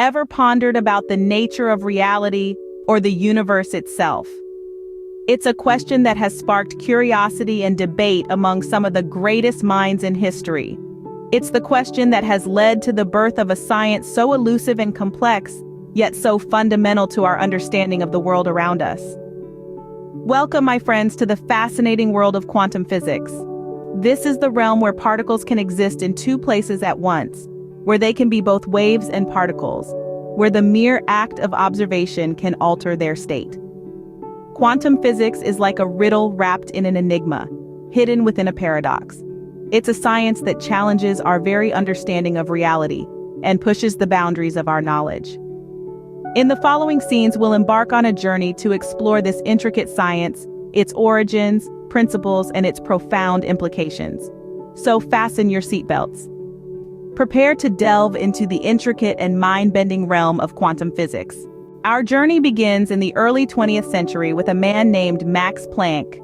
Ever pondered about the nature of reality or the universe itself? It's a question that has sparked curiosity and debate among some of the greatest minds in history. It's the question that has led to the birth of a science so elusive and complex, yet so fundamental to our understanding of the world around us. Welcome, my friends, to the fascinating world of quantum physics. This is the realm where particles can exist in two places at once, where they can be both waves and particles, where the mere act of observation can alter their state. Quantum physics is like a riddle wrapped in an enigma, hidden within a paradox. It's a science that challenges our very understanding of reality and pushes the boundaries of our knowledge. In the following scenes, we'll embark on a journey to explore this intricate science, its origins, principles, and its profound implications. So fasten your seatbelts. Prepare to delve into the intricate and mind-bending realm of quantum physics. Our journey begins in the early 20th century with a man named Max Planck.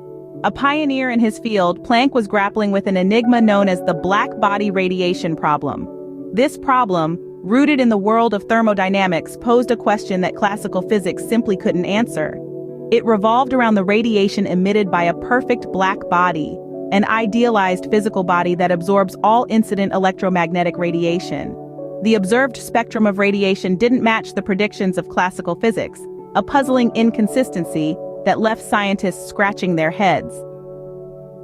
A pioneer in his field, Planck was grappling with an enigma known as the black body radiation problem. This problem, rooted in the world of thermodynamics, posed a question that classical physics simply couldn't answer. It revolved around the radiation emitted by a perfect black body, an idealized physical body that absorbs all incident electromagnetic radiation. The observed spectrum of radiation didn't match the predictions of classical physics, a puzzling inconsistency that left scientists scratching their heads.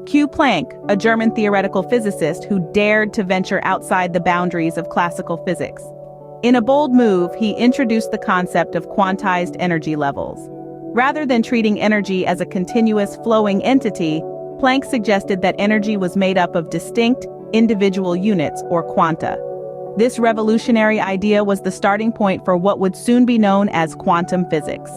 Q. Planck, a German theoretical physicist who dared to venture outside the boundaries of classical physics. In a bold move, he introduced the concept of quantized energy levels. Rather than treating energy as a continuous flowing entity, Planck suggested that energy was made up of distinct, individual units, or quanta. This revolutionary idea was the starting point for what would soon be known as quantum physics.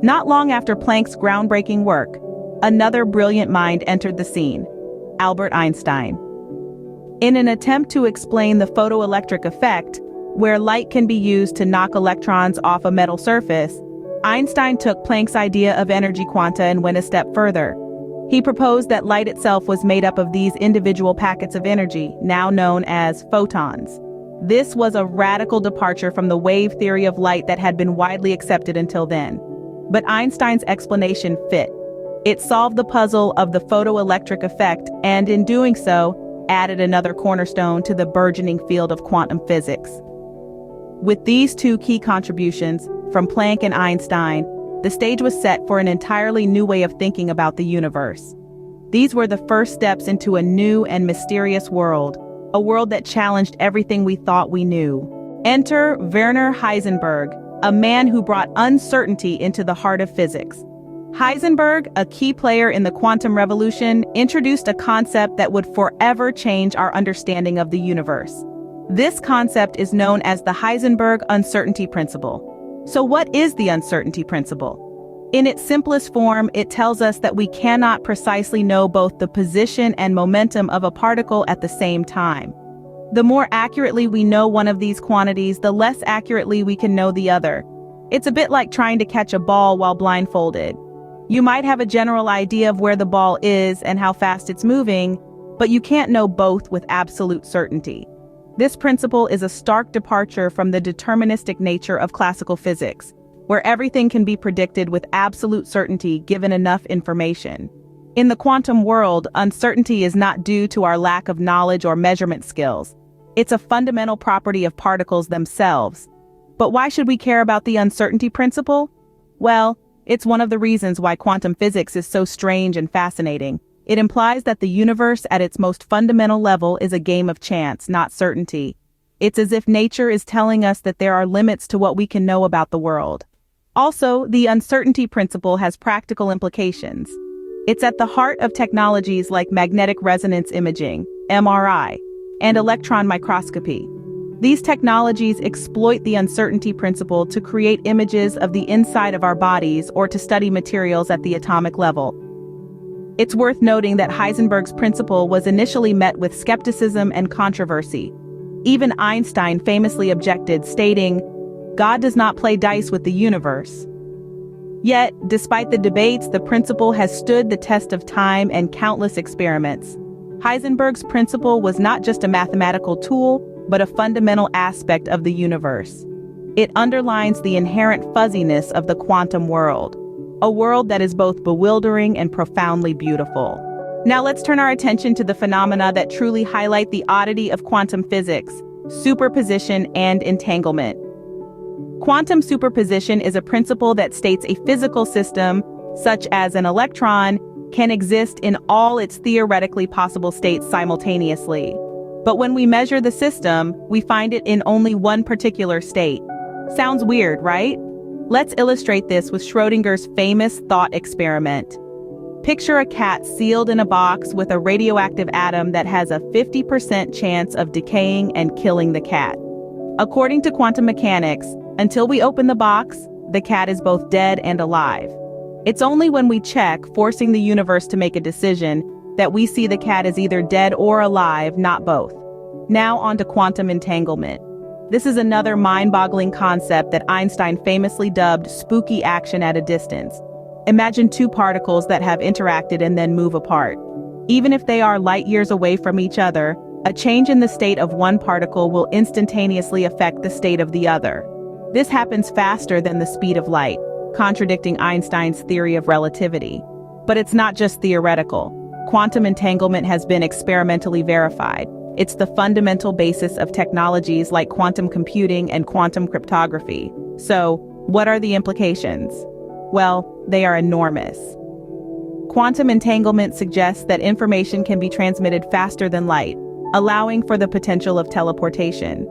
Not long after Planck's groundbreaking work, another brilliant mind entered the scene: Albert Einstein. In an attempt to explain the photoelectric effect, where light can be used to knock electrons off a metal surface, Einstein took Planck's idea of energy quanta and went a step further. He proposed that light itself was made up of these individual packets of energy, now known as photons. This was a radical departure from the wave theory of light that had been widely accepted until then. But Einstein's explanation fit. It solved the puzzle of the photoelectric effect and, in doing so, added another cornerstone to the burgeoning field of quantum physics. With these two key contributions, from Planck and Einstein, the stage was set for an entirely new way of thinking about the universe. These were the first steps into a new and mysterious world, a world that challenged everything we thought we knew. Enter Werner Heisenberg, a man who brought uncertainty into the heart of physics. Heisenberg, a key player in the quantum revolution, introduced a concept that would forever change our understanding of the universe. This concept is known as the Heisenberg uncertainty principle. So what is the uncertainty principle? In its simplest form, it tells us that we cannot precisely know both the position and momentum of a particle at the same time. The more accurately we know one of these quantities, the less accurately we can know the other. It's a bit like trying to catch a ball while blindfolded. You might have a general idea of where the ball is and how fast it's moving, but you can't know both with absolute certainty. This principle is a stark departure from the deterministic nature of classical physics, where everything can be predicted with absolute certainty given enough information. In the quantum world, uncertainty is not due to our lack of knowledge or measurement skills. It's a fundamental property of particles themselves. But why should we care about the uncertainty principle? Well, it's one of the reasons why quantum physics is so strange and fascinating. It implies that the universe at its most fundamental level is a game of chance, not certainty. It's as if nature is telling us that there are limits to what we can know about the world. Also, the uncertainty principle has practical implications. It's at the heart of technologies like magnetic resonance imaging, MRI, and electron microscopy. These technologies exploit the uncertainty principle to create images of the inside of our bodies or to study materials at the atomic level. It's worth noting that Heisenberg's principle was initially met with skepticism and controversy. Even Einstein famously objected, stating, "God does not play dice with the universe." Yet, despite the debates, the principle has stood the test of time and countless experiments. Heisenberg's principle was not just a mathematical tool, but a fundamental aspect of the universe. It underlines the inherent fuzziness of the quantum world, a world that is both bewildering and profoundly beautiful. Now let's turn our attention to the phenomena that truly highlight the oddity of quantum physics: superposition and entanglement. Quantum superposition is a principle that states a physical system, such as an electron, can exist in all its theoretically possible states simultaneously. But when we measure the system, we find it in only one particular state. Sounds weird, right? Let's illustrate this with Schrödinger's famous thought experiment. Picture a cat sealed in a box with a radioactive atom that has a 50% chance of decaying and killing the cat. According to quantum mechanics, until we open the box, the cat is both dead and alive. It's only when we check, forcing the universe to make a decision, that we see the cat is either dead or alive, not both. Now on to quantum entanglement. This is another mind-boggling concept that Einstein famously dubbed spooky action at a distance. Imagine two particles that have interacted and then move apart. Even if they are light years away from each other, a change in the state of one particle will instantaneously affect the state of the other. This happens faster than the speed of light, contradicting Einstein's theory of relativity. But it's not just theoretical. Quantum entanglement has been experimentally verified. It's the fundamental basis of technologies like quantum computing and quantum cryptography. So, what are the implications? Well, they are enormous. Quantum entanglement suggests that information can be transmitted faster than light, allowing for the potential of teleportation.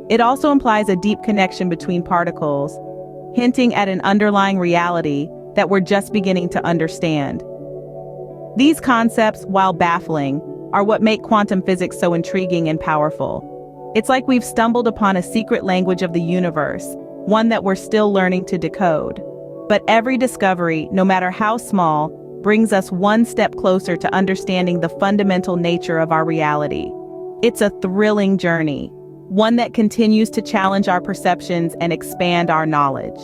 It also implies a deep connection between particles, hinting at an underlying reality that we're just beginning to understand. These concepts, while baffling, are what make quantum physics so intriguing and powerful. It's like we've stumbled upon a secret language of the universe, one that we're still learning to decode. But every discovery, no matter how small, brings us one step closer to understanding the fundamental nature of our reality. It's a thrilling journey, one that continues to challenge our perceptions and expand our knowledge.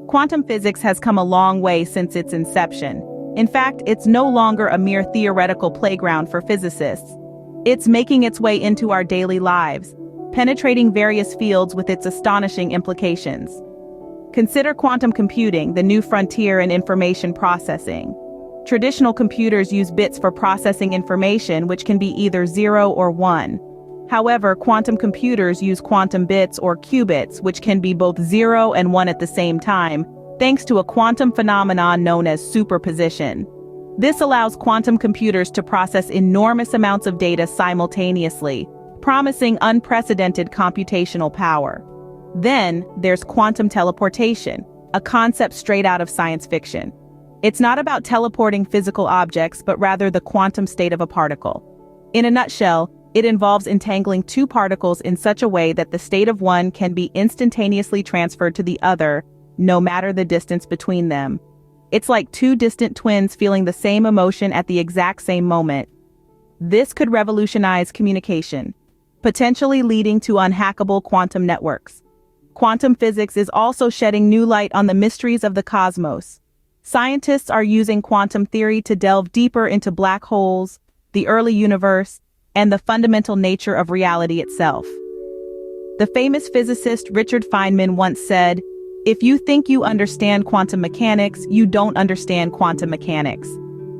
Quantum physics has come a long way since its inception. In fact, it's no longer a mere theoretical playground for physicists. It's making its way into our daily lives, penetrating various fields with its astonishing implications. Consider quantum computing, the new frontier in information processing. Traditional computers use bits for processing information, which can be either 0 or 1. However, quantum computers use quantum bits or qubits, which can be both 0 and 1 at the same time, thanks to a quantum phenomenon known as superposition. This allows quantum computers to process enormous amounts of data simultaneously, promising unprecedented computational power. Then, there's quantum teleportation, a concept straight out of science fiction. It's not about teleporting physical objects, but rather the quantum state of a particle. In a nutshell, it involves entangling two particles in such a way that the state of one can be instantaneously transferred to the other, no matter the distance between them. It's like two distant twins feeling the same emotion at the exact same moment. This could revolutionize communication, potentially leading to unhackable quantum networks. Quantum physics is also shedding new light on the mysteries of the cosmos. Scientists are using quantum theory to delve deeper into black holes, the early universe, and the fundamental nature of reality itself. The famous physicist Richard Feynman once said, "If you think you understand quantum mechanics, you don't understand quantum mechanics."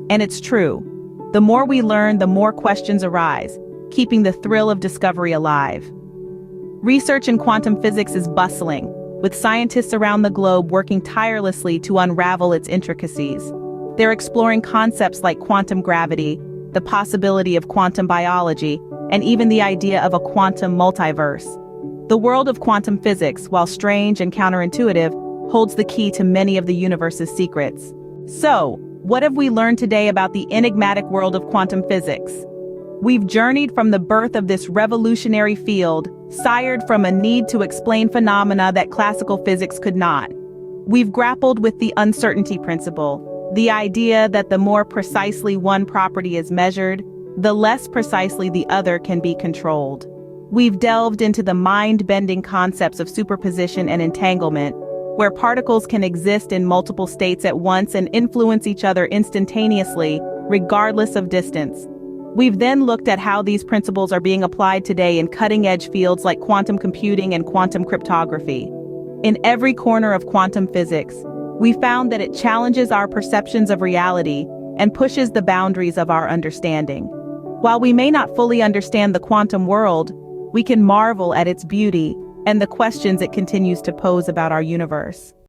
And it's true. The more we learn, the more questions arise, keeping the thrill of discovery alive. Research in quantum physics is bustling, with scientists around the globe working tirelessly to unravel its intricacies. They're exploring concepts like quantum gravity, the possibility of quantum biology, and even the idea of a quantum multiverse. The world of quantum physics, while strange and counterintuitive, holds the key to many of the universe's secrets. So, what have we learned today about the enigmatic world of quantum physics? We've journeyed from the birth of this revolutionary field, sired from a need to explain phenomena that classical physics could not. We've grappled with the uncertainty principle, the idea that the more precisely one property is measured, the less precisely the other can be controlled. We've delved into the mind-bending concepts of superposition and entanglement, where particles can exist in multiple states at once and influence each other instantaneously, regardless of distance. We've then looked at how these principles are being applied today in cutting-edge fields like quantum computing and quantum cryptography. In every corner of quantum physics, we found that it challenges our perceptions of reality and pushes the boundaries of our understanding. While we may not fully understand the quantum world, we can marvel at its beauty and the questions it continues to pose about our universe.